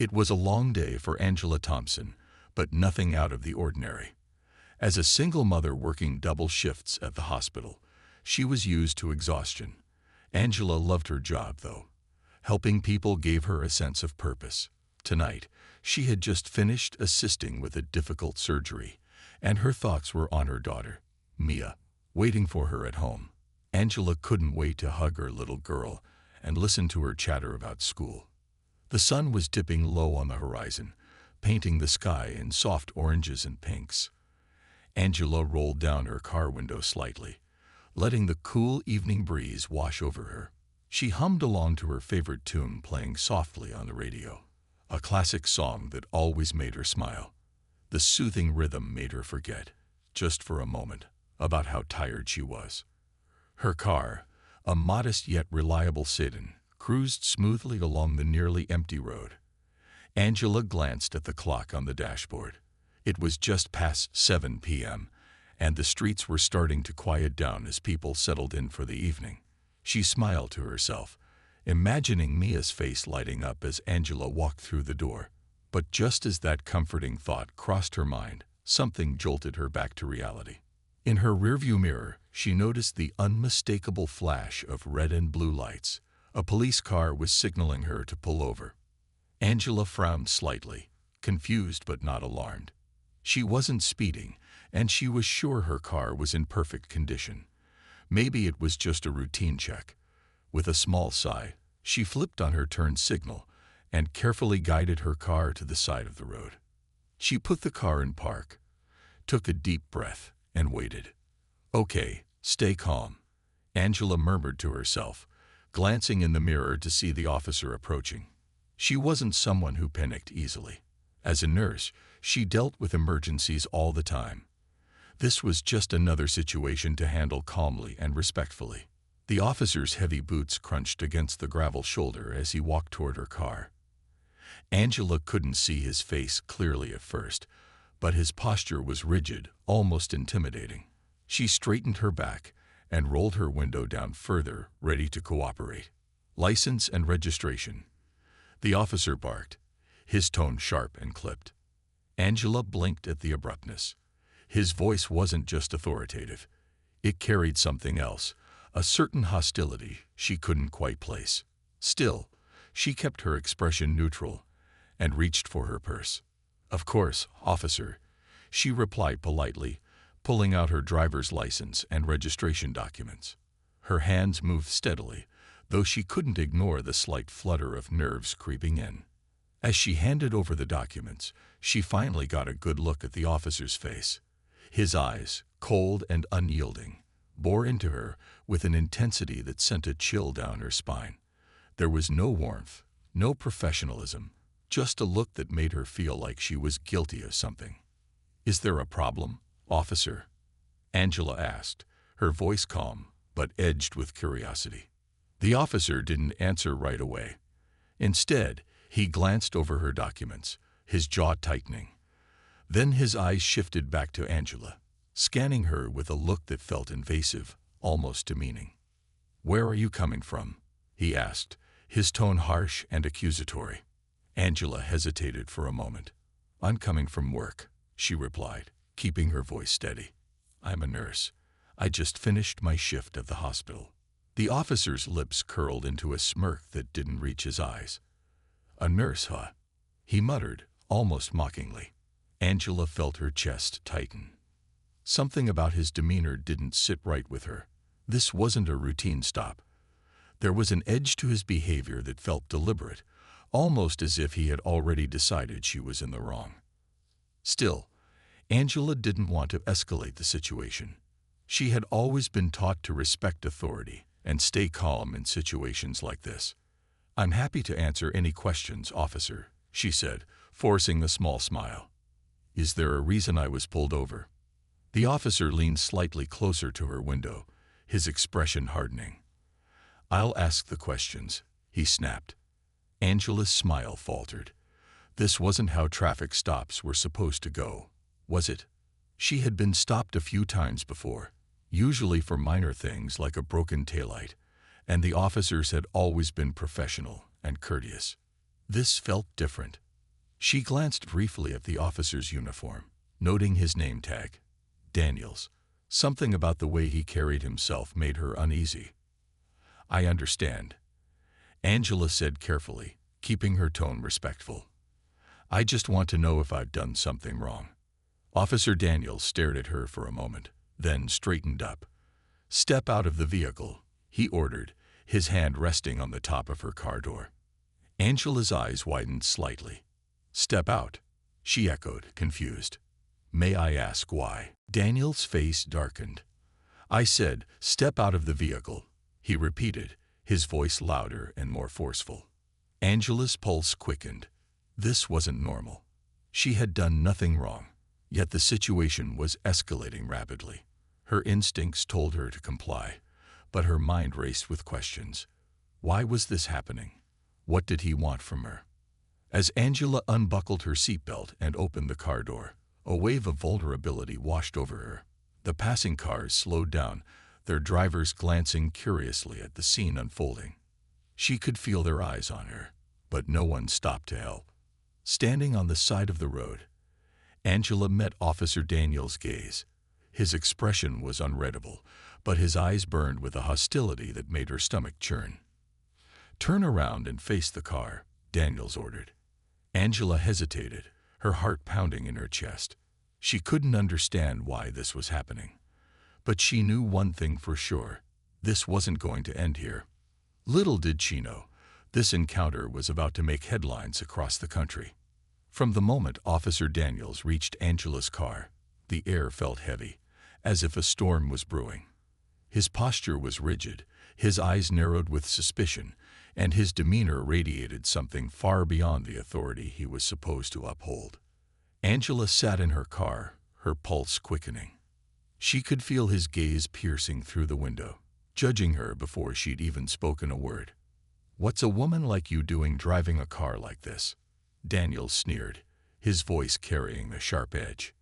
It was a long day for Angela Thompson, but nothing out of the ordinary. As a single mother working double shifts at the hospital, she was used to exhaustion. Angela loved her job, though. Helping people gave her a sense of purpose. Tonight, she had just finished assisting with a difficult surgery, and her thoughts were on her daughter, Mia, waiting for her at home. Angela couldn't wait to hug her little girl and listen to her chatter about school. The sun was dipping low on the horizon, painting the sky in soft oranges and pinks. Angela rolled down her car window slightly, letting the cool evening breeze wash over her. She hummed along to her favorite tune playing softly on the radio, a classic song that always made her smile. The soothing rhythm made her forget, just for a moment, about how tired she was. Her car, a modest yet reliable sedan, cruised smoothly along the nearly empty road. Angela glanced at the clock on the dashboard. It was just past 7 p.m., and the streets were starting to quiet down as people settled in for the evening. She smiled to herself, imagining Mia's face lighting up as Angela walked through the door. But just as that comforting thought crossed her mind, something jolted her back to reality. In her rearview mirror, she noticed the unmistakable flash of red and blue lights. A police car was signaling her to pull over. Angela frowned slightly, confused but not alarmed. She wasn't speeding, and she was sure her car was in perfect condition. Maybe it was just a routine check. With a small sigh, she flipped on her turn signal and carefully guided her car to the side of the road. She put the car in park, took a deep breath, and waited. "Okay, stay calm," Angela murmured to herself, glancing in the mirror to see the officer approaching. She wasn't someone who panicked easily. As a nurse, she dealt with emergencies all the time. This was just another situation to handle calmly and respectfully. The officer's heavy boots crunched against the gravel shoulder as he walked toward her car. Angela couldn't see his face clearly at first, but his posture was rigid, almost intimidating. She straightened her back and rolled her window down further, ready to cooperate. "License and registration," the officer barked, his tone sharp and clipped. Angela blinked at the abruptness. His voice wasn't just authoritative. It carried something else, a certain hostility she couldn't quite place. Still, she kept her expression neutral and reached for her purse. "Of course, officer," she replied politely, pulling out her driver's license and registration documents. Her hands moved steadily, though she couldn't ignore the slight flutter of nerves creeping in. As she handed over the documents, she finally got a good look at the officer's face. His eyes, cold and unyielding, bore into her with an intensity that sent a chill down her spine. There was no warmth, no professionalism, just a look that made her feel like she was guilty of something. "Is there a problem, officer?" Angela asked, her voice calm but edged with curiosity. The officer didn't answer right away. Instead, he glanced over her documents, his jaw tightening. Then his eyes shifted back to Angela, scanning her with a look that felt invasive, almost demeaning. "Where are you coming from?" he asked, his tone harsh and accusatory. Angela hesitated for a moment. "I'm coming from work," she replied, keeping her voice steady. "I'm a nurse. I just finished my shift at the hospital." The officer's lips curled into a smirk that didn't reach his eyes. "A nurse, huh?" he muttered, almost mockingly. Angela felt her chest tighten. Something about his demeanor didn't sit right with her. This wasn't a routine stop. There was an edge to his behavior that felt deliberate, almost as if he had already decided she was in the wrong. Still, Angela didn't want to escalate the situation. She had always been taught to respect authority and stay calm in situations like this. "I'm happy to answer any questions, officer," she said, forcing a small smile. "Is there a reason I was pulled over?" The officer leaned slightly closer to her window, his expression hardening. "I'll ask the questions," he snapped. Angela's smile faltered. This wasn't how traffic stops were supposed to go, was it? She had been stopped a few times before, usually for minor things like a broken taillight, and the officers had always been professional and courteous. This felt different. She glanced briefly at the officer's uniform, noting his name tag, Daniels. Something about the way he carried himself made her uneasy. "I understand," Angela said carefully, keeping her tone respectful. "I just want to know if I've done something wrong." Officer Daniels stared at her for a moment, then straightened up. "Step out of the vehicle," he ordered, his hand resting on the top of her car door. Angela's eyes widened slightly. "Step out," she echoed, confused. "May I ask why?" Daniel's face darkened. "I said, step out of the vehicle," he repeated, his voice louder and more forceful. Angela's pulse quickened. This wasn't normal. She had done nothing wrong, yet the situation was escalating rapidly. Her instincts told her to comply, but her mind raced with questions. Why was this happening? What did he want from her? As Angela unbuckled her seatbelt and opened the car door, a wave of vulnerability washed over her. The passing cars slowed down, their drivers glancing curiously at the scene unfolding. She could feel their eyes on her, but no one stopped to help. Standing on the side of the road, Angela met Officer Daniels' gaze. His expression was unreadable, but his eyes burned with a hostility that made her stomach churn. "Turn around and face the car," Daniels ordered. Angela hesitated, her heart pounding in her chest. She couldn't understand why this was happening. But she knew one thing for sure. This wasn't going to end here. Little did she know, this encounter was about to make headlines across the country. From the moment Officer Daniels reached Angela's car, the air felt heavy, as if a storm was brewing. His posture was rigid, his eyes narrowed with suspicion, and his demeanor radiated something far beyond the authority he was supposed to uphold. Angela sat in her car, her pulse quickening. She could feel his gaze piercing through the window, judging her before she'd even spoken a word. "What's a woman like you doing driving a car like this?" Daniels sneered, his voice carrying a sharp edge.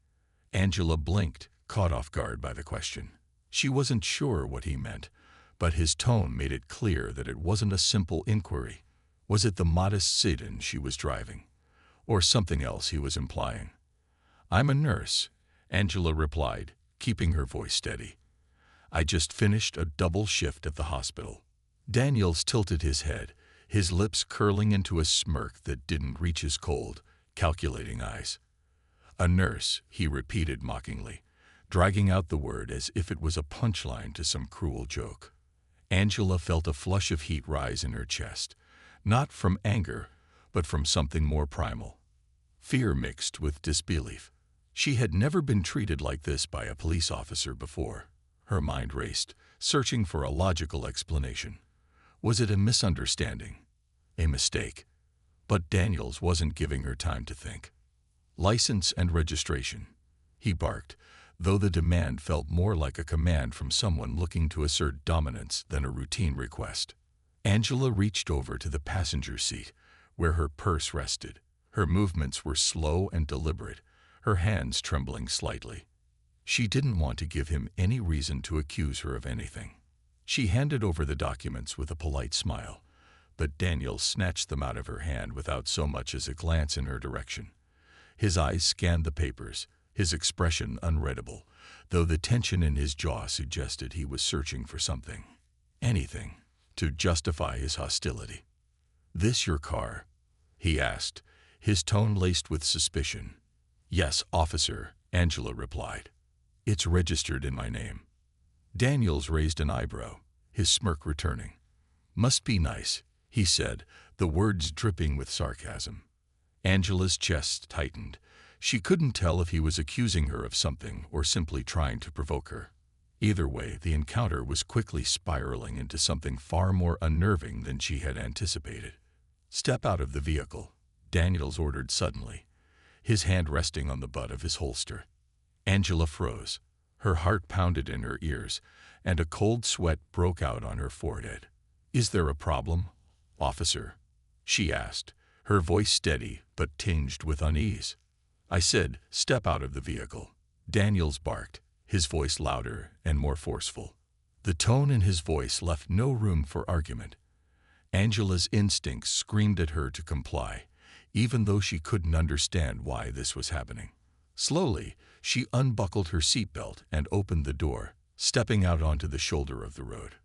Angela blinked, caught off guard by the question. She wasn't sure what he meant, but his tone made it clear that it wasn't a simple inquiry. Was it the modest sedan she was driving, or something else he was implying? "I'm a nurse," Angela replied, keeping her voice steady. "I just finished a double shift at the hospital." Daniels tilted his head, his lips curling into a smirk that didn't reach his cold, calculating eyes. "A nurse," he repeated mockingly, dragging out the word as if it was a punchline to some cruel joke. Angela felt a flush of heat rise in her chest, not from anger, but from something more primal. Fear mixed with disbelief. She had never been treated like this by a police officer before. Her mind raced, searching for a logical explanation. Was it a misunderstanding? A mistake? But Daniels wasn't giving her time to think. "License and registration," he barked, though the demand felt more like a command from someone looking to assert dominance than a routine request. Angela reached over to the passenger seat, where her purse rested. Her movements were slow and deliberate, her hands trembling slightly. She didn't want to give him any reason to accuse her of anything. She handed over the documents with a polite smile, but Daniel snatched them out of her hand without so much as a glance in her direction. His eyes scanned the papers, his expression unreadable, though the tension in his jaw suggested he was searching for something, anything, to justify his hostility. "This your car?" he asked, his tone laced with suspicion. "Yes, officer," Angela replied. "It's registered in my name." Daniels raised an eyebrow, his smirk returning. "Must be nice," he said, the words dripping with sarcasm. Angela's chest tightened. She couldn't tell if he was accusing her of something or simply trying to provoke her. Either way, the encounter was quickly spiraling into something far more unnerving than she had anticipated. "Step out of the vehicle," Daniels ordered suddenly, his hand resting on the butt of his holster. Angela froze. Her heart pounded in her ears, and a cold sweat broke out on her forehead. "Is there a problem, officer?" she asked, her voice steady but tinged with unease. "I said, step out of the vehicle," Daniels barked, his voice louder and more forceful. The tone in his voice left no room for argument. Angela's instincts screamed at her to comply, even though she couldn't understand why this was happening. Slowly, she unbuckled her seatbelt and opened the door, stepping out onto the shoulder of the road.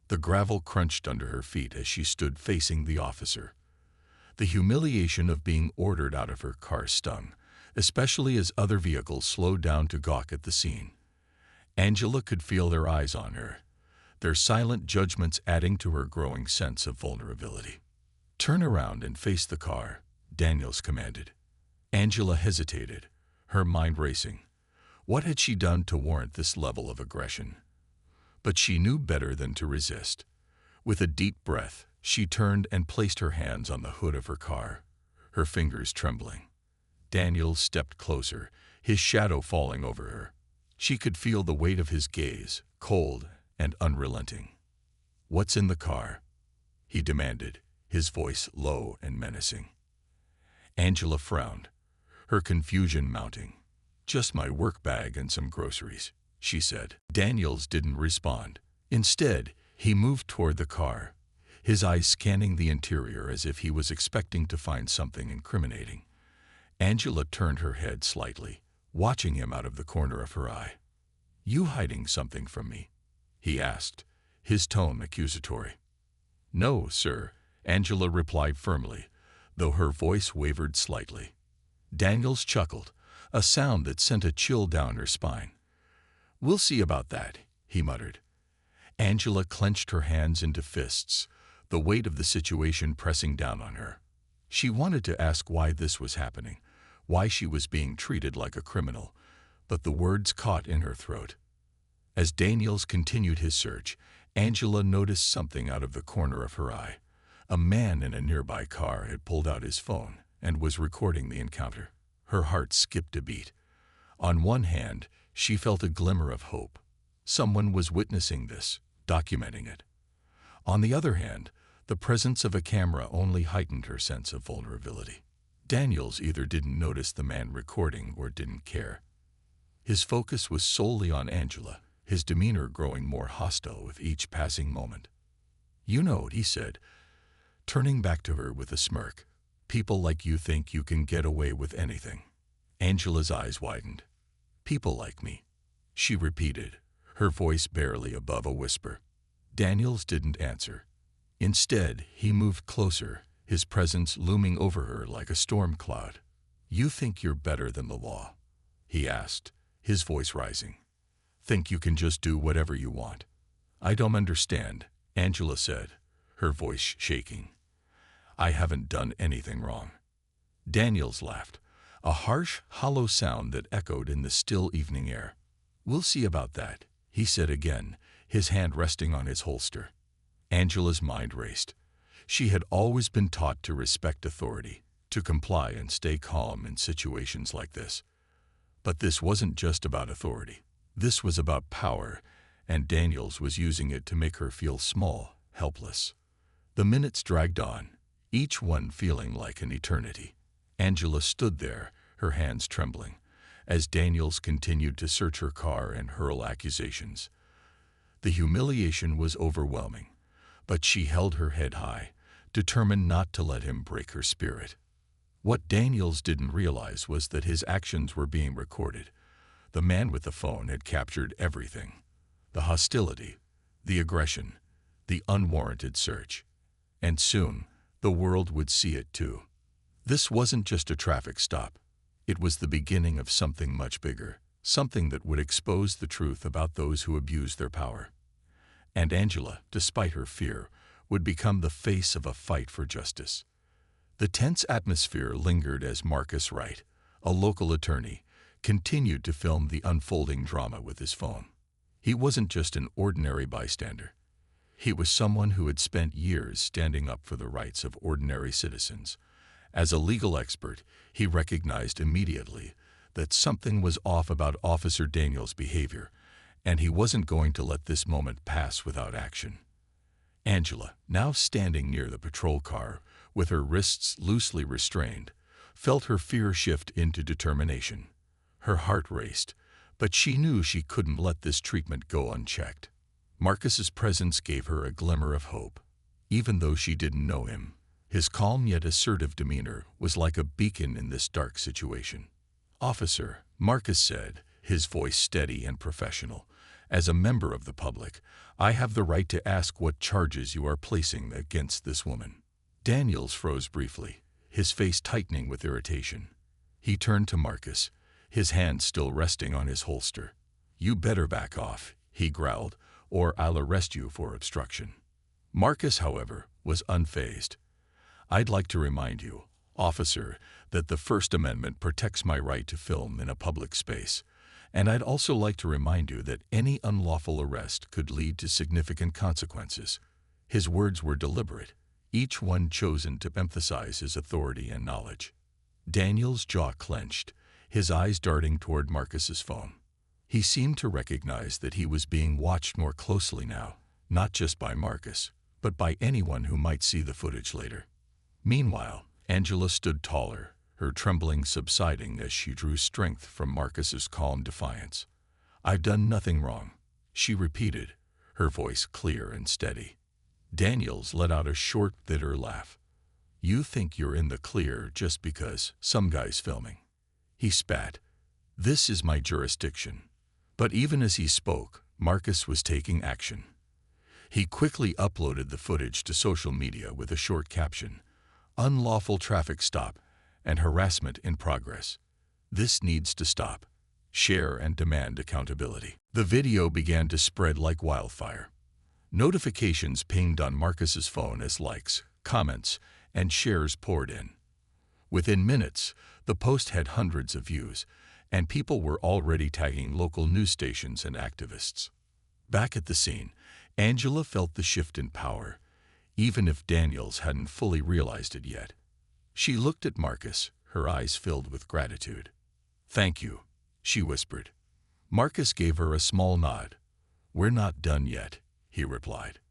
The gravel crunched under her feet as she stood facing the officer. The humiliation of being ordered out of her car stung, especially as other vehicles slowed down to gawk at the scene. Angela could feel their eyes on her, their silent judgments adding to her growing sense of vulnerability. "Turn around and face the car," Daniels commanded. Angela hesitated, her mind racing. What had she done to warrant this level of aggression? But she knew better than to resist. With a deep breath, she turned and placed her hands on the hood of her car, her fingers trembling. Daniels stepped closer, his shadow falling over her. She could feel the weight of his gaze, cold and unrelenting. "What's in the car?" he demanded, his voice low and menacing. Angela frowned, her confusion mounting. "Just my work bag and some groceries," she said. Daniels didn't respond. Instead, he moved toward the car, his eyes scanning the interior as if he was expecting to find something incriminating. Angela turned her head slightly, watching him out of the corner of her eye. "You hiding something from me?" he asked, his tone accusatory. "No, sir," Angela replied firmly, though her voice wavered slightly. Daniels chuckled, a sound that sent a chill down her spine. "We'll see about that," he muttered. Angela clenched her hands into fists, the weight of the situation pressing down on her. She wanted to ask why this was happening, why she was being treated like a criminal, but the words caught in her throat. As Daniels continued his search, Angela noticed something out of the corner of her eye. A man in a nearby car had pulled out his phone and was recording the encounter. Her heart skipped a beat. On one hand, she felt a glimmer of hope. Someone was witnessing this, documenting it. On the other hand, the presence of a camera only heightened her sense of vulnerability. Daniels either didn't notice the man recording or didn't care. His focus was solely on Angela, his demeanor growing more hostile with each passing moment. "You know," he said, turning back to her with a smirk, "people like you think you can get away with anything." Angela's eyes widened. "People like me," she repeated, her voice barely above a whisper. Daniels didn't answer. Instead, he moved closer, his presence looming over her like a storm cloud. "You think you're better than the law?" he asked, his voice rising. "Think you can just do whatever you want?" "I don't understand," Angela said, her voice shaking. "I haven't done anything wrong." Daniels laughed, a harsh, hollow sound that echoed in the still evening air. "We'll see about that," he said again, his hand resting on his holster. Angela's mind raced. She had always been taught to respect authority, to comply and stay calm in situations like this. But this wasn't just about authority. This was about power, and Daniels was using it to make her feel small, helpless. The minutes dragged on, each one feeling like an eternity. Angela stood there, her hands trembling, as Daniels continued to search her car and hurl accusations. The humiliation was overwhelming, but she held her head high, determined not to let him break her spirit. What Daniels didn't realize was that his actions were being recorded. The man with the phone had captured everything: the hostility, the aggression, the unwarranted search. And soon, the world would see it too. This wasn't just a traffic stop. It was the beginning of something much bigger, something that would expose the truth about those who abused their power. And Angela, despite her fear, would become the face of a fight for justice. The tense atmosphere lingered as Marcus Wright, a local attorney, continued to film the unfolding drama with his phone. He wasn't just an ordinary bystander. He was someone who had spent years standing up for the rights of ordinary citizens. As a legal expert, he recognized immediately that something was off about Officer Daniels' behavior, and he wasn't going to let this moment pass without action. Angela, now standing near the patrol car, with her wrists loosely restrained, felt her fear shift into determination. Her heart raced, but she knew she couldn't let this treatment go unchecked. Marcus's presence gave her a glimmer of hope. Even though she didn't know him, His calm yet assertive demeanor was like a beacon in this dark situation. "Officer," Marcus said, his voice steady and professional, "as a member of the public, I have the right to ask what charges you are placing against this woman." Daniels froze briefly, his face tightening with irritation. He turned to Marcus, his hand still resting on his holster. "You better back off," he growled, "or I'll arrest you for obstruction." Marcus, however, was unfazed. "I'd like to remind you, officer, that the First Amendment protects my right to film in a public space, and I'd also like to remind you that any unlawful arrest could lead to significant consequences." His words were deliberate, each one chosen to emphasize his authority and knowledge. Daniel's jaw clenched, his eyes darting toward Marcus's phone. He seemed to recognize that he was being watched more closely now, not just by Marcus, but by anyone who might see the footage later. Meanwhile, Angela stood taller, her trembling subsiding as she drew strength from Marcus's calm defiance. "I've done nothing wrong," she repeated, her voice clear and steady. Daniels let out a short, bitter laugh. "You think you're in the clear just because some guy's filming." He spat. "This is my jurisdiction." But even as he spoke, Marcus was taking action. He quickly uploaded the footage to social media with a short caption, "Unlawful traffic stop and harassment in progress. This needs to stop. Share and demand accountability." The video began to spread like wildfire. Notifications pinged on Marcus's phone as likes, comments, and shares poured in. Within minutes, the post had hundreds of views, and people were already tagging local news stations and activists. Back at the scene, Angela felt the shift in power, even if Daniels hadn't fully realized it yet. She looked at Marcus, her eyes filled with gratitude. "Thank you," she whispered. Marcus gave her a small nod. "We're not done yet," he replied.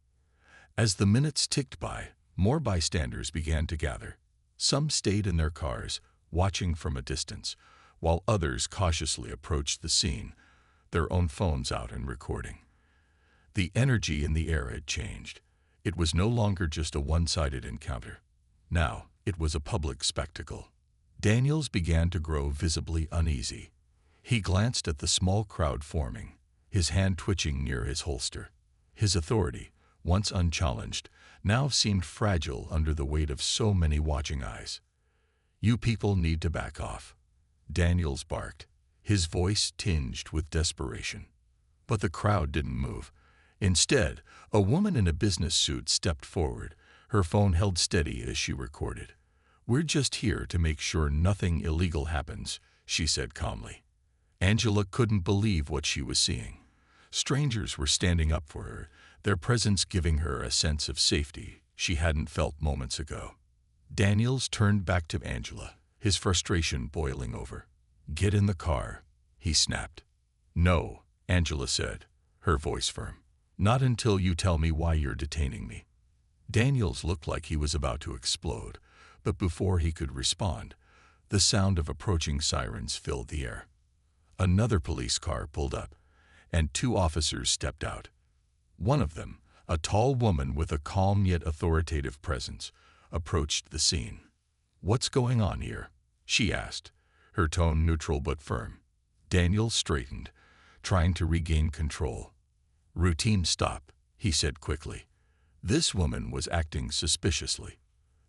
As the minutes ticked by, more bystanders began to gather. Some stayed in their cars, watching from a distance, while others cautiously approached the scene, their own phones out and recording. The energy in the air had changed. It was no longer just a one-sided encounter. Now, it was a public spectacle. Daniels began to grow visibly uneasy. He glanced at the small crowd forming, his hand twitching near his holster. His authority, once unchallenged, now seemed fragile under the weight of so many watching eyes. "You people need to back off," Daniels barked, his voice tinged with desperation. But the crowd didn't move. Instead, a woman in a business suit stepped forward, her phone held steady as she recorded. "We're just here to make sure nothing illegal happens," she said calmly. Angela couldn't believe what she was seeing. Strangers were standing up for her, their presence giving her a sense of safety she hadn't felt moments ago. Daniels turned back to Angela, his frustration boiling over. "Get in the car," he snapped. "No," Angela said, her voice firm. "Not until you tell me why you're detaining me." Daniels looked like he was about to explode, but before he could respond, the sound of approaching sirens filled the air. Another police car pulled up, and two officers stepped out. One of them, a tall woman with a calm yet authoritative presence, approached the scene. "What's going on here?" she asked, her tone neutral but firm. Daniels straightened, trying to regain control. "Routine stop," he said quickly. This woman was acting suspiciously.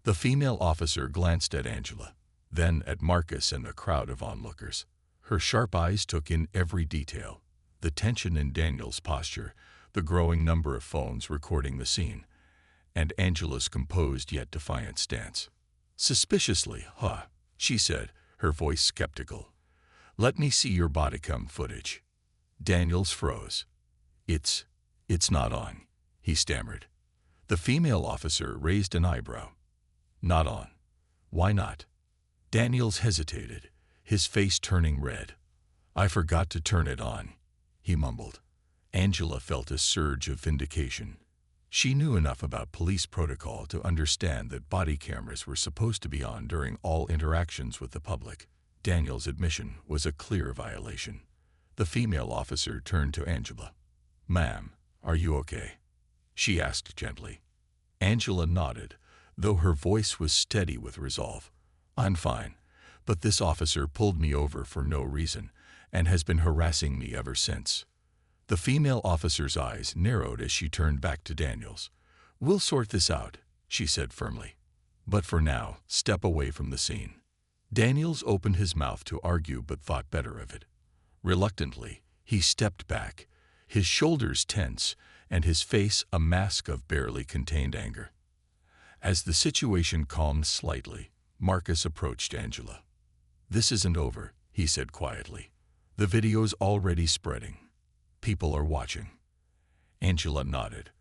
The female officer glanced at Angela, then at Marcus and a crowd of onlookers. Her sharp eyes took in every detail, the tension in Daniel's posture, the growing number of phones recording the scene, and Angela's composed yet defiant stance. "Suspiciously, huh?" she said, her voice skeptical. "Let me see your bodycam footage." Daniels froze. It's not on," he stammered. The female officer raised an eyebrow. "Not on? Why not?" Daniels hesitated, his face turning red. "I forgot to turn it on," he mumbled. Angela felt a surge of vindication. She knew enough about police protocol to understand that body cameras were supposed to be on during all interactions with the public. Daniel's admission was a clear violation. The female officer turned to Angela. "Ma'am, are you okay?" she asked gently. Angela nodded, though her voice was steady with resolve. "I'm fine, but this officer pulled me over for no reason and has been harassing me ever since." The female officer's eyes narrowed as she turned back to Daniels. "We'll sort this out," she said firmly. "But for now, step away from the scene." Daniels opened his mouth to argue but thought better of it. Reluctantly, he stepped back, his shoulders tense and his face a mask of barely contained anger. As the situation calmed slightly, Marcus approached Angela. "This isn't over," he said quietly. "The video's already spreading. People are watching." Angela nodded,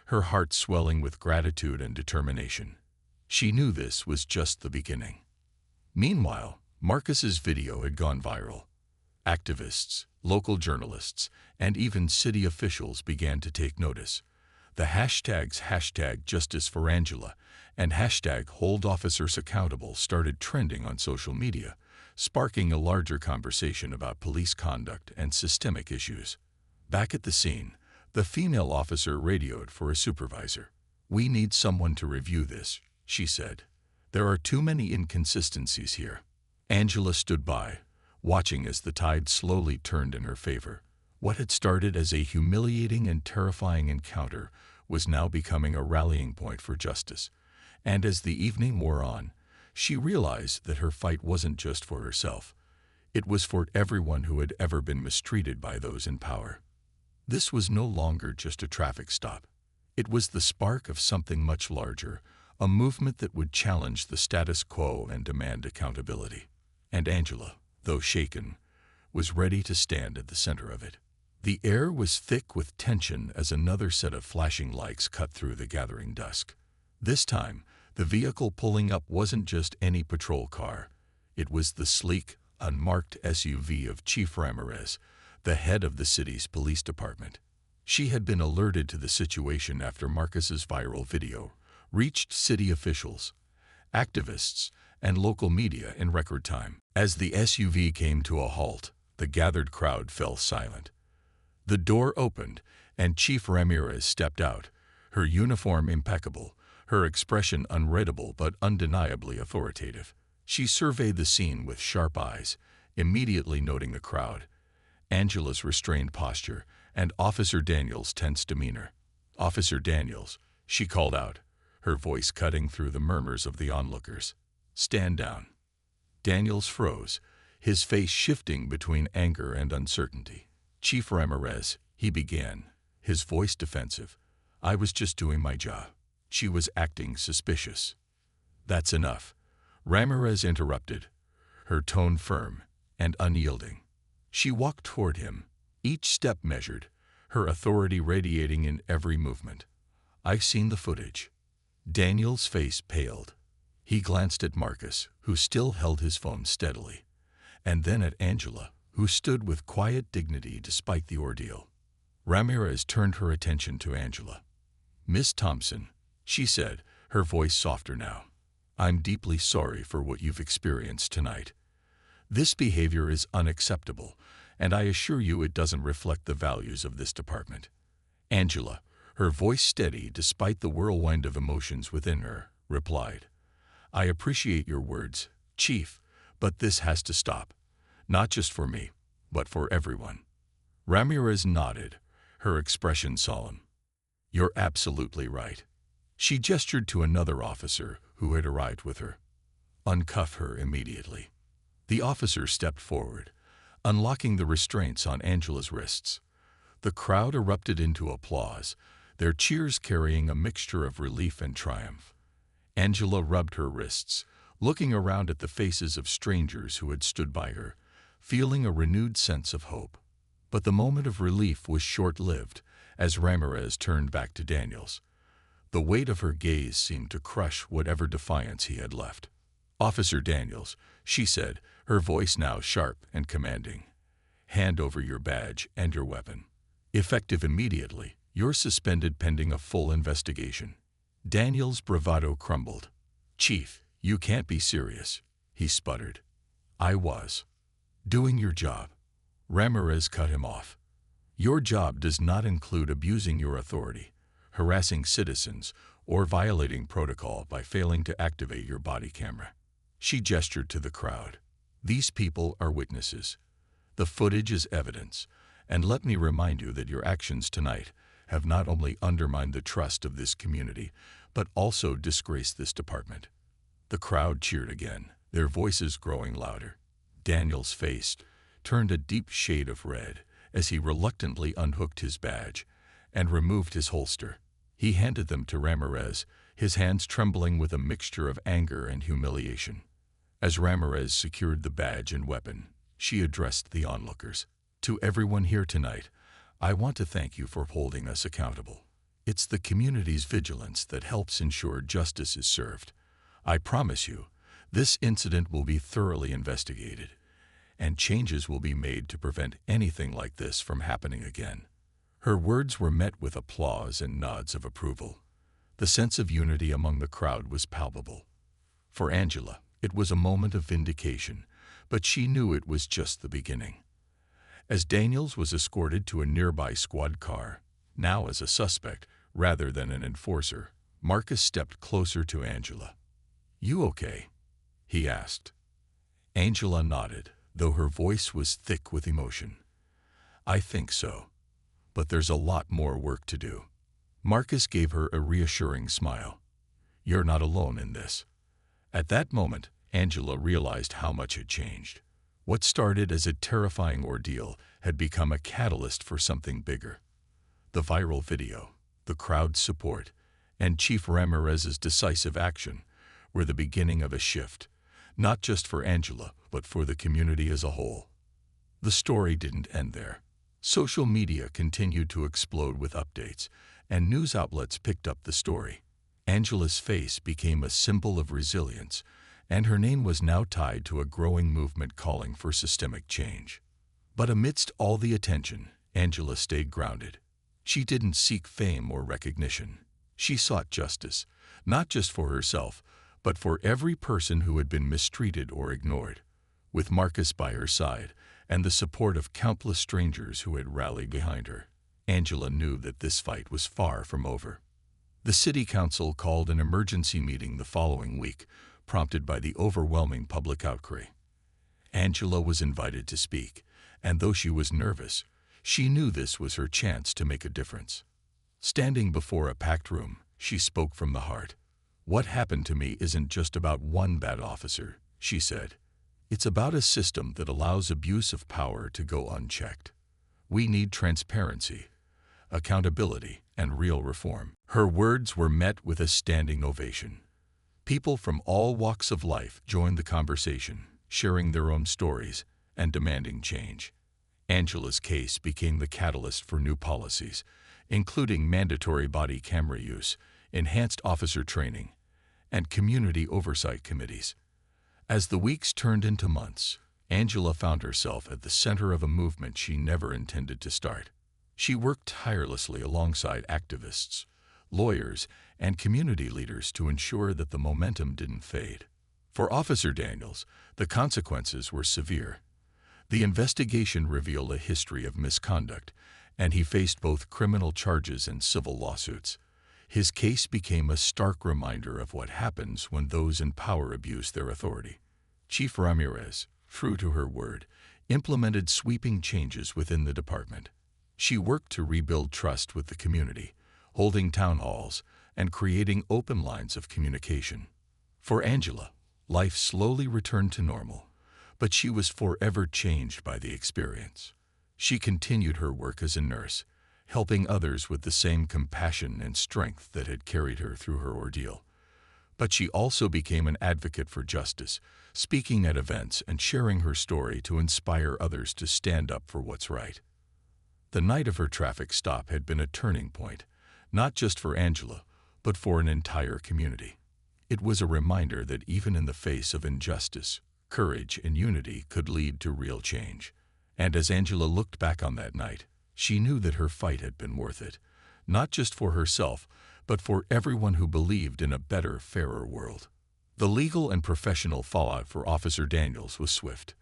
her heart swelling with gratitude and determination. She knew this was just the beginning. Meanwhile, Marcus's video had gone viral. Activists, local journalists, and even city officials began to take notice. The hashtags #JusticeForAngela and #HoldOfficers Accountable started trending on social media, sparking a larger conversation about police conduct and systemic issues. Back at the scene, the female officer radioed for a supervisor. "We need someone to review this," she said. "There are too many inconsistencies here." Angela stood by, watching as the tide slowly turned in her favor. What had started as a humiliating and terrifying encounter was now becoming a rallying point for justice. And as the evening wore on, she realized that her fight wasn't just for herself. It was for everyone who had ever been mistreated by those in power. This was no longer just a traffic stop. It was the spark of something much larger, a movement that would challenge the status quo and demand accountability. And Angela, though shaken, was ready to stand at the center of it. The air was thick with tension as another set of flashing lights cut through the gathering dusk. This time, the vehicle pulling up wasn't just any patrol car. It was the sleek, unmarked SUV of Chief Ramirez, the head of the city's police department. She had been alerted to the situation after Marcus's viral video reached city officials, activists, and local media in record time. As the SUV came to a halt, the gathered crowd fell silent. The door opened, and Chief Ramirez stepped out, her uniform impeccable, her expression unreadable but undeniably authoritative. She surveyed the scene with sharp eyes, immediately noting the crowd, Angela's restrained posture, and Officer Daniels' tense demeanor. "Officer Daniels," she called out, her voice cutting through the murmurs of the onlookers. "Stand down." Daniels froze, his face shifting between anger and uncertainty. "Chief Ramirez," he began, his voice defensive, "I was just doing my job." She was acting suspicious. "That's enough," Ramirez interrupted, her tone firm and unyielding. She walked toward him, each step measured, her authority radiating in every movement. "I've seen the footage." Daniel's face paled. He glanced at Marcus, who still held his phone steadily, and then at Angela, who stood with quiet dignity despite the ordeal. Ramirez turned her attention to Angela. "Miss Thompson," she said, her voice softer now, "I'm deeply sorry for what you've experienced tonight. This behavior is unacceptable, and I assure you it doesn't reflect the values of this department." Angela, her voice steady despite the whirlwind of emotions within her, replied, "I appreciate your words, Chief, but this has to stop. Not just for me, but for everyone." Ramirez nodded, her expression solemn. "You're absolutely right." She gestured to another officer who had arrived with her. "Uncuff her immediately." The officer stepped forward, unlocking the restraints on Angela's wrists. The crowd erupted into applause, their cheers carrying a mixture of relief and triumph. Angela rubbed her wrists, looking around at the faces of strangers who had stood by her, feeling a renewed sense of hope. But the moment of relief was short-lived as Ramirez turned back to Daniels. The weight of her gaze seemed to crush whatever defiance he had left. "Officer Daniels," she said, her voice now sharp and commanding, "hand over your badge and your weapon. Effective immediately, you're suspended pending a full investigation." Daniels' bravado crumbled. "Chief, you can't be serious," he sputtered. "I was doing your job." Ramirez cut him off. "Your job does not include abusing your authority, harassing citizens, or violating protocol by failing to activate your body camera. She gestured to the crowd. These people are witnesses. The footage is evidence, and let me remind you that your actions tonight have not only undermined the trust of this community, but also disgraced this department. The crowd cheered again, their voices growing louder. Daniel's face turned a deep shade of red as he reluctantly unhooked his badge and removed his holster. He handed them to Ramirez, his hands trembling with a mixture of anger and humiliation. As Ramirez secured the badge and weapon, she addressed the onlookers. To everyone here tonight, I want to thank you for holding us accountable. It's the community's vigilance that helps ensure justice is served. I promise you, this incident will be thoroughly investigated, and changes will be made to prevent anything like this from happening again. Her words were met with applause and nods of approval. The sense of unity among the crowd was palpable. For Angela, it was a moment of vindication, but she knew it was just the beginning. As Daniels was escorted to a nearby squad car, now as a suspect rather than an enforcer, Marcus stepped closer to Angela. "You okay?" he asked. Angela nodded, though her voice was thick with emotion. "I think so, but there's a lot more work to do." Marcus gave her a reassuring smile. "You're not alone in this." At that moment, Angela realized how much had changed. What started as a terrifying ordeal had become a catalyst for something bigger. The viral video, the crowd's support, and Chief Ramirez's decisive action were the beginning of a shift, not just for Angela, but for the community as a whole. The story didn't end there. Social media continued to explode with updates, and news outlets picked up the story. Angela's face became a symbol of resilience, and her name was now tied to a growing movement calling for systemic change. But amidst all the attention, Angela stayed grounded. She didn't seek fame or recognition. She sought justice, not just for herself, but for every person who had been mistreated or ignored. With Marcus by her side, and the support of countless strangers who had rallied behind her, Angela knew that this fight was far from over. The city council called an emergency meeting the following week, prompted by the overwhelming public outcry. Angela was invited to speak, and though she was nervous, she knew this was her chance to make a difference. Standing before a packed room, she spoke from the heart. "What happened to me isn't just about one bad officer," she said. "It's about a system that allows abuse of power to go unchecked. We need transparency, accountability, and real reform." Her words were met with a standing ovation. People from all walks of life joined the conversation, sharing their own stories and demanding change. Angela's case became the catalyst for new policies, including mandatory body camera use, enhanced officer training, and community oversight committees. As the weeks turned into months, Angela found herself at the center of a movement she never intended to start. She worked tirelessly alongside activists, lawyers, and community leaders to ensure that the momentum didn't fade. For Officer Daniels, the consequences were severe. The investigation revealed a history of misconduct, and he faced both criminal charges and civil lawsuits. His case became a stark reminder of what happens when those in power abuse their authority. Chief Ramirez, true to her word, implemented sweeping changes within the department. She worked to rebuild trust with the community, holding town halls and creating open lines of communication. For Angela, life slowly returned to normal, but she was forever changed by the experience. She continued her work as a nurse, helping others with the same compassion and strength that had carried her through her ordeal. But she also became an advocate for justice, speaking at events and sharing her story to inspire others to stand up for what's right. The night of her traffic stop had been a turning point, not just for Angela, but for an entire community. It was a reminder that even in the face of injustice, courage and unity could lead to real change. And as Angela looked back on that night, she knew that her fight had been worth it, not just for herself, but for everyone who believed in a better, fairer world. The legal and professional fallout for Officer Daniels was swift.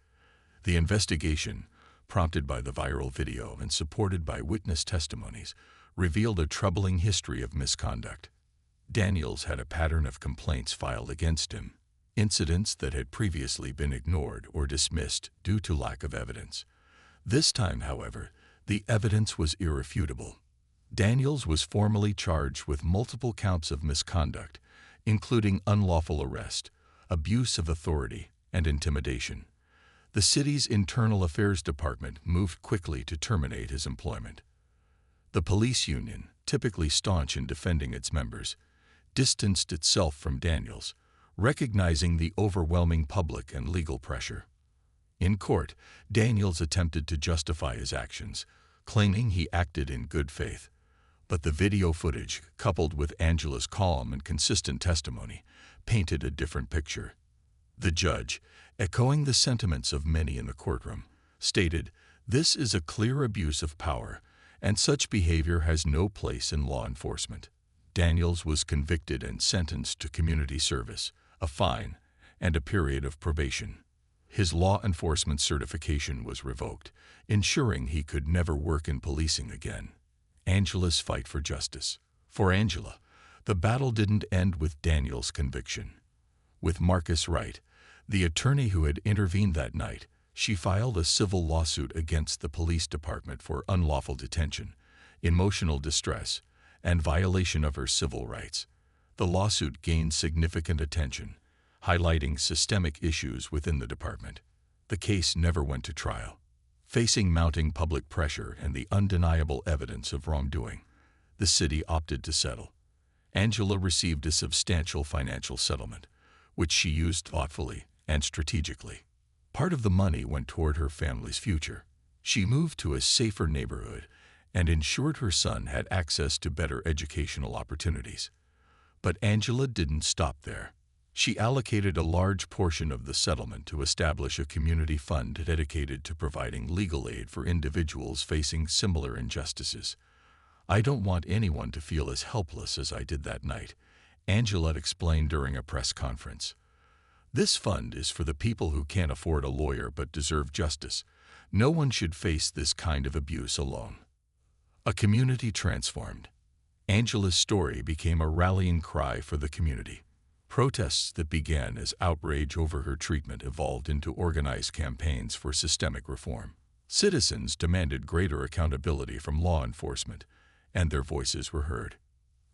The investigation, prompted by the viral video and supported by witness testimonies, revealed a troubling history of misconduct. Daniels had a pattern of complaints filed against him, incidents that had previously been ignored or dismissed due to lack of evidence. This time, however, the evidence was irrefutable. Daniels was formally charged with multiple counts of misconduct, including unlawful arrest, abuse of authority, and intimidation. The city's Internal Affairs Department moved quickly to terminate his employment. The police union, typically staunch in defending its members, distanced itself from Daniels, recognizing the overwhelming public and legal pressure. In court, Daniels attempted to justify his actions, claiming he acted in good faith. But the video footage, coupled with Angela's calm and consistent testimony, painted a different picture. The judge, echoing the sentiments of many in the courtroom, stated, "This is a clear abuse of power, and such behavior has no place in law enforcement." Daniels was convicted and sentenced to community service, a fine, and a period of probation. His law enforcement certification was revoked, ensuring he could never work in policing again. Angela's fight for justice. For Angela, the battle didn't end with Daniels' conviction. With Marcus Wright, the attorney who had intervened that night, she filed a civil lawsuit against the police department for unlawful detention, emotional distress, and violation of her civil rights. The lawsuit gained significant attention, highlighting systemic issues within the department. The case never went to trial. Facing mounting public pressure and the undeniable evidence of wrongdoing, the city opted to settle. Angela received a substantial financial settlement, which she used thoughtfully and strategically. Part of the money went toward her family's future. She moved to a safer neighborhood and ensured her son had access to better educational opportunities. But Angela didn't stop there. She allocated a large portion of the settlement to establish a community fund dedicated to providing legal aid for individuals facing similar injustices. "I don't want anyone to feel as helpless as I did that night," Angela explained during a press conference. "This fund is for the people who can't afford a lawyer but deserve justice. No one should face this kind of abuse alone." A community transformed. Angela's story became a rallying cry for the community. Protests that began as outrage over her treatment evolved into organized campaigns for systemic reform. Citizens demanded greater accountability from law enforcement, and their voices were heard.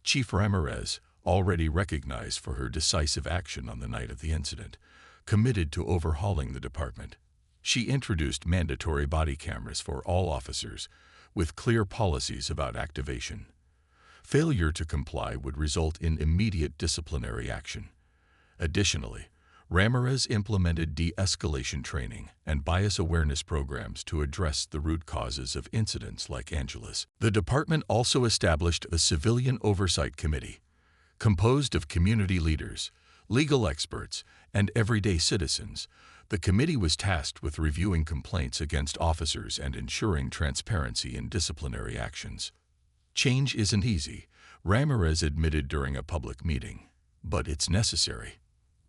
Chief Ramirez, already recognized for her decisive action on the night of the incident, committed to overhauling the department. She introduced mandatory body cameras for all officers, with clear policies about activation. Failure to comply would result in immediate disciplinary action. Additionally, Ramirez implemented de-escalation training and bias awareness programs to address the root causes of incidents like Angela's. The department also established a civilian oversight committee, composed of community leaders, legal experts, and everyday citizens. The committee was tasked with reviewing complaints against officers and ensuring transparency in disciplinary actions. "Change isn't easy," Ramirez admitted during a public meeting, "but it's necessary.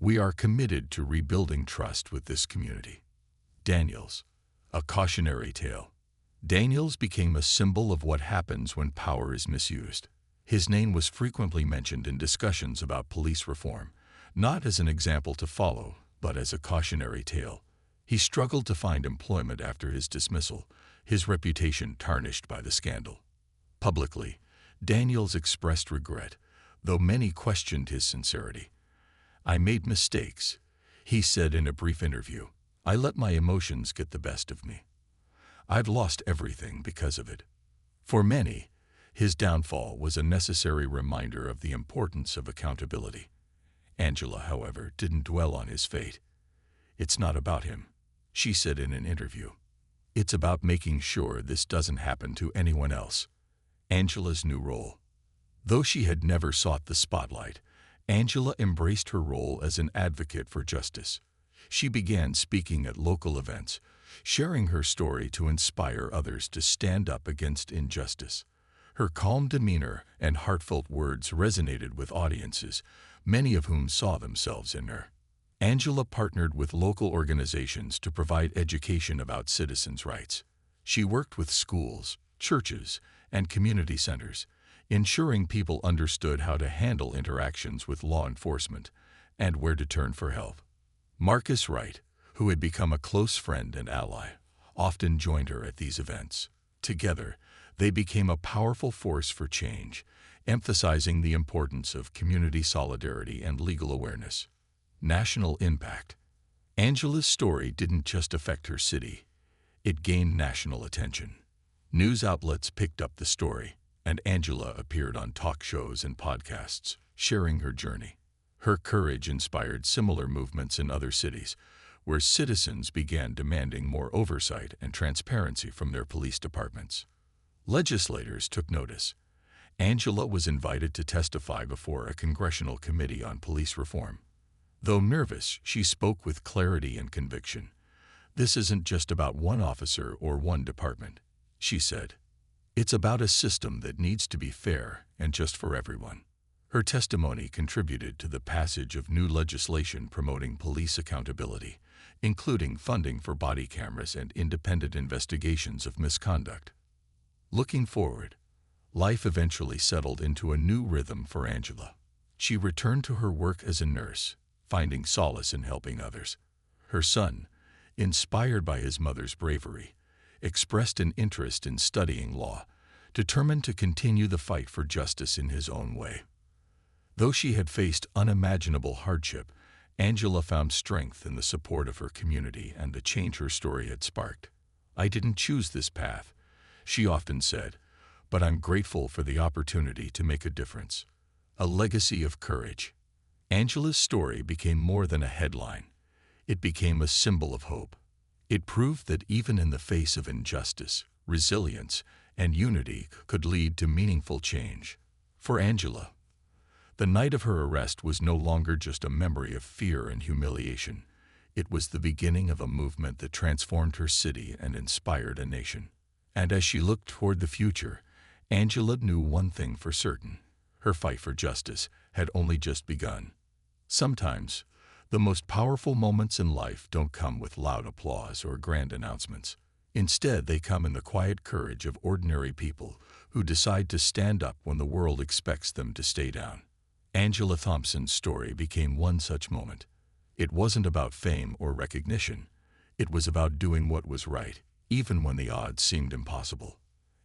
We are committed to rebuilding trust with this community." Daniels, a cautionary tale. Daniels became a symbol of what happens when power is misused. His name was frequently mentioned in discussions about police reform, not as an example to follow, but as a cautionary tale. He struggled to find employment after his dismissal, his reputation tarnished by the scandal. Publicly, Daniels expressed regret, though many questioned his sincerity. "I made mistakes," he said in a brief interview. "I let my emotions get the best of me. I've lost everything because of it." For many, his downfall was a necessary reminder of the importance of accountability. Angela, however, didn't dwell on his fate. "It's not about him," she said in an interview. "It's about making sure this doesn't happen to anyone else." Angela's new role. Though she had never sought the spotlight, Angela embraced her role as an advocate for justice. She began speaking at local events, sharing her story to inspire others to stand up against injustice. Her calm demeanor and heartfelt words resonated with audiences, many of whom saw themselves in her. Angela partnered with local organizations to provide education about citizens' rights. She worked with schools, churches, and community centers, ensuring people understood how to handle interactions with law enforcement and where to turn for help. Marcus Wright, who had become a close friend and ally, often joined her at these events. Together, they became a powerful force for change, emphasizing the importance of community solidarity and legal awareness. National impact. Angela's story didn't just affect her city, it gained national attention. News outlets picked up the story, and Angela appeared on talk shows and podcasts, sharing her journey. Her courage inspired similar movements in other cities, where citizens began demanding more oversight and transparency from their police departments. Legislators took notice. Angela was invited to testify before a congressional committee on police reform. Though nervous, she spoke with clarity and conviction. "This isn't just about one officer or one department," she said. "It's about a system that needs to be fair and just for everyone." Her testimony contributed to the passage of new legislation promoting police accountability, including funding for body cameras and independent investigations of misconduct. Looking forward, life eventually settled into a new rhythm for Angela. She returned to her work as a nurse, finding solace in helping others. Her son, inspired by his mother's bravery, expressed an interest in studying law, determined to continue the fight for justice in his own way. Though she had faced unimaginable hardship, Angela found strength in the support of her community and the change her story had sparked. "I didn't choose this path," she often said, "but I'm grateful for the opportunity to make a difference." A legacy of courage. Angela's story became more than a headline. It became a symbol of hope. It proved that even in the face of injustice, resilience and unity could lead to meaningful change. For Angela, the night of her arrest was no longer just a memory of fear and humiliation. It was the beginning of a movement that transformed her city and inspired a nation. And as she looked toward the future, Angela knew one thing for certain: her fight for justice had only just begun. Sometimes, the most powerful moments in life don't come with loud applause or grand announcements. Instead, they come in the quiet courage of ordinary people who decide to stand up when the world expects them to stay down. Angela Thompson's story became one such moment. It wasn't about fame or recognition. It was about doing what was right, even when the odds seemed impossible.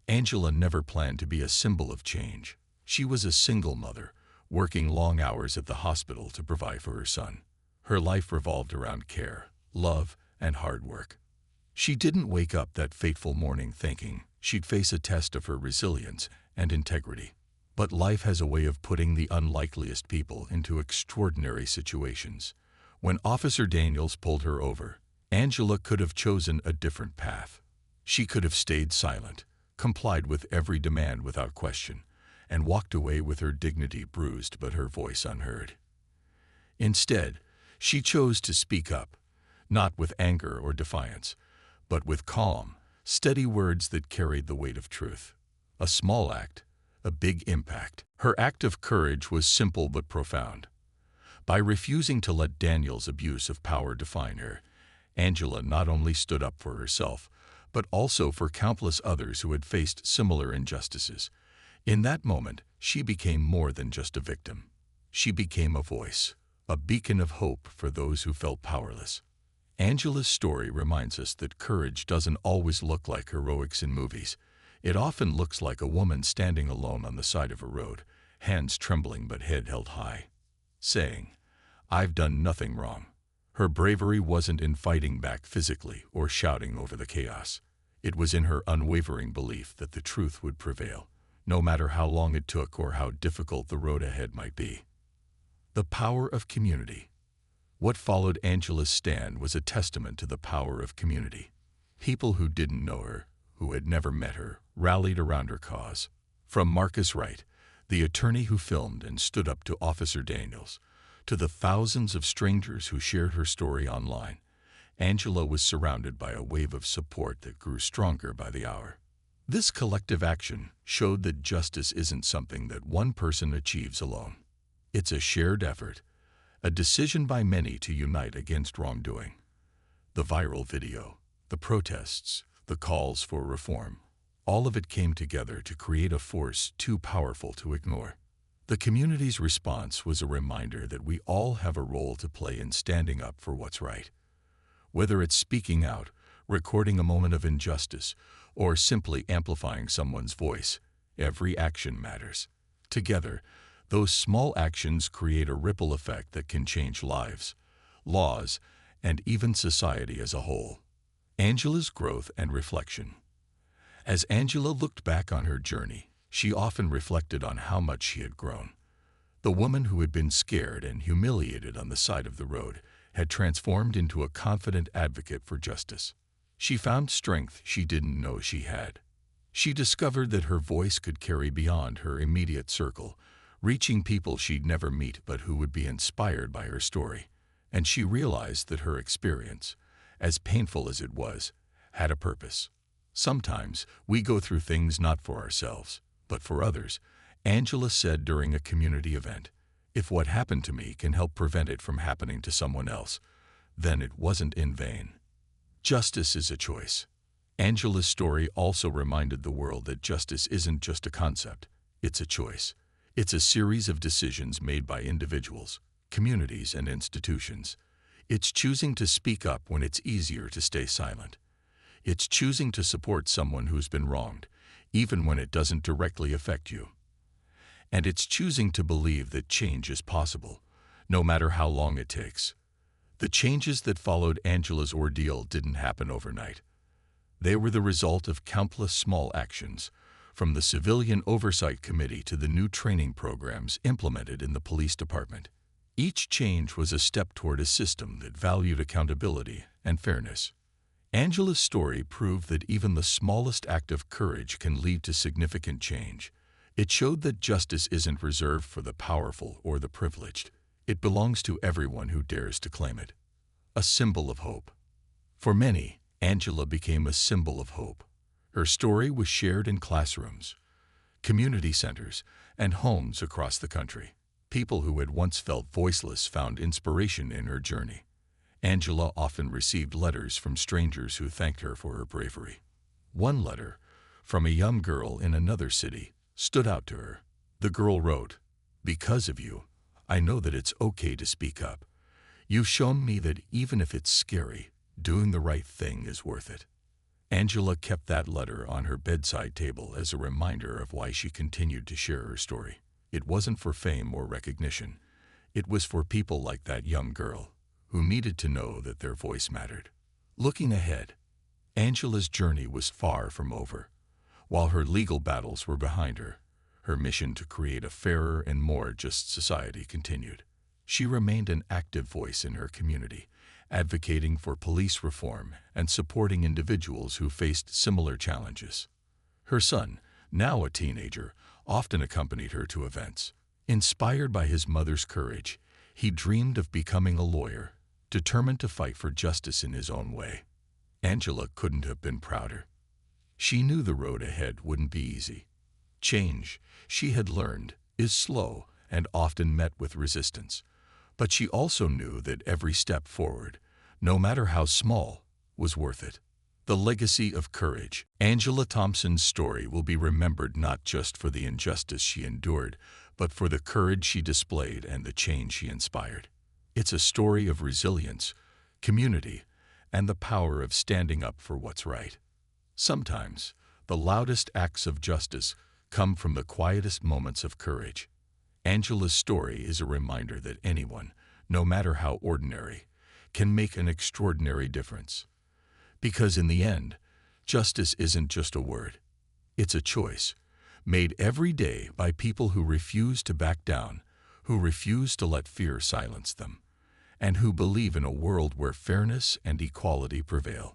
Angela never planned to be a symbol of change. She was a single mother, working long hours at the hospital to provide for her son. Her life revolved around care, love, and hard work. She didn't wake up that fateful morning thinking she'd face a test of her resilience and integrity. But life has a way of putting the unlikeliest people into extraordinary situations. When Officer Daniels pulled her over, Angela could have chosen a different path. She could have stayed silent, complied with every demand without question, and walked away with her dignity bruised but her voice unheard. Instead, she chose to speak up, not with anger or defiance, but with calm, steady words that carried the weight of truth. A small act, a big impact. Her act of courage was simple but profound. By refusing to let Daniel's abuse of power define her, Angela not only stood up for herself, but also for countless others who had faced similar injustices. In that moment, she became more than just a victim. She became a voice, a beacon of hope for those who felt powerless. Angela's story reminds us that courage doesn't always look like heroics in movies. It often looks like a woman standing alone on the side of a road, hands trembling but head held high, saying, "I've done nothing wrong." Her bravery wasn't in fighting back physically or shouting over the chaos. It was in her unwavering belief that the truth would prevail, no matter how long it took or how difficult the road ahead might be. The power of community. What followed Angela's stand was a testament to the power of community. People who didn't know her, who had never met her, rallied around her cause. From Marcus Wright, the attorney who filmed and stood up to Officer Daniels, to the thousands of strangers who shared her story online, Angela was surrounded by a wave of support that grew stronger by the hour. This collective action showed that justice isn't something that one person achieves alone. It's a shared effort, a decision by many to unite against wrongdoing. The viral video, the protests, the calls for reform, All of it came together to create a force too powerful to ignore. The community's response was a reminder that we all have a role to play in standing up for what's right. Whether it's speaking out, recording a moment of injustice, or simply amplifying someone's voice, every action matters. Together, those small actions create a ripple effect that can change lives, laws, and even society as a whole. Angela's growth and reflection. As Angela looked back on her journey, she often reflected on how much she had grown. The woman who had been scared and humiliated on the side of the road had transformed into a confident advocate for justice. She found strength she didn't know she had. She discovered that her voice could carry beyond her immediate circle, reaching people she'd never meet but who would be inspired by her story. And she realized that her experience, as painful as it was, had a purpose. Sometimes we go through things not for ourselves, but for others, Angela said during a community event. If what happened to me can help prevent it from happening to someone else, then it wasn't in vain. Justice is a choice. Angela's story also reminded the world that justice isn't just a concept, it's a choice. It's a series of decisions made by individuals, communities, and institutions. It's choosing to speak up when it's easier to stay silent. It's choosing to support someone who's been wronged, even when it doesn't directly affect you. And it's choosing to believe that change is possible, no matter how long it takes. The changes that followed Angela's ordeal didn't happen overnight. They were the result of countless small actions, from the Civilian Oversight Committee to the new training programs implemented in the police department. Each change was a step toward a system that valued accountability and fairness. Angela's story proved that even the smallest act of courage can lead to significant change. It showed that justice isn't reserved for the powerful or the privileged. It belongs to everyone who dares to claim it. A symbol of hope. For many, Angela became a symbol of hope. Her story was shared in classrooms, community centers, and homes across the country. People who had once felt voiceless found inspiration in her journey. Angela often received letters from strangers who thanked her for her bravery. One letter, from a young girl in another city, stood out to her. The girl wrote, "Because of you, I know that it's okay to speak up. You've shown me that even if it's scary, doing the right thing is worth it." Angela kept that letter on her bedside table as a reminder of why she continued to share her story. It wasn't for fame or recognition. It was for people like that young girl, who needed to know that their voice mattered. Looking ahead, Angela's journey was far from over. While her legal battles were behind her, her mission to create a fairer and more just society continued. She remained an active voice in her community, advocating for police reform and supporting individuals who faced similar challenges. Her son, now a teenager, often accompanied her to events. Inspired by his mother's courage, he dreamed of becoming a lawyer, determined to fight for justice in his own way. Angela couldn't have been prouder. She knew the road ahead wouldn't be easy. Change, she had learned, is slow and often met with resistance. But she also knew that every step forward, no matter how small, was worth it. The legacy of courage. Angela Thompson's story will be remembered not just for the injustice she endured, but for the courage she displayed and the change she inspired. It's a story of resilience, community, and the power of standing up for what's right. Sometimes, the loudest acts of justice come from the quietest moments of courage. Angela's story is a reminder that anyone, no matter how ordinary, can make an extraordinary difference. Because in the end, justice isn't just a word. It's a choice, made every day by people who refuse to back down, who refuse to let fear silence them, and who believe in a world where fairness and equality prevail.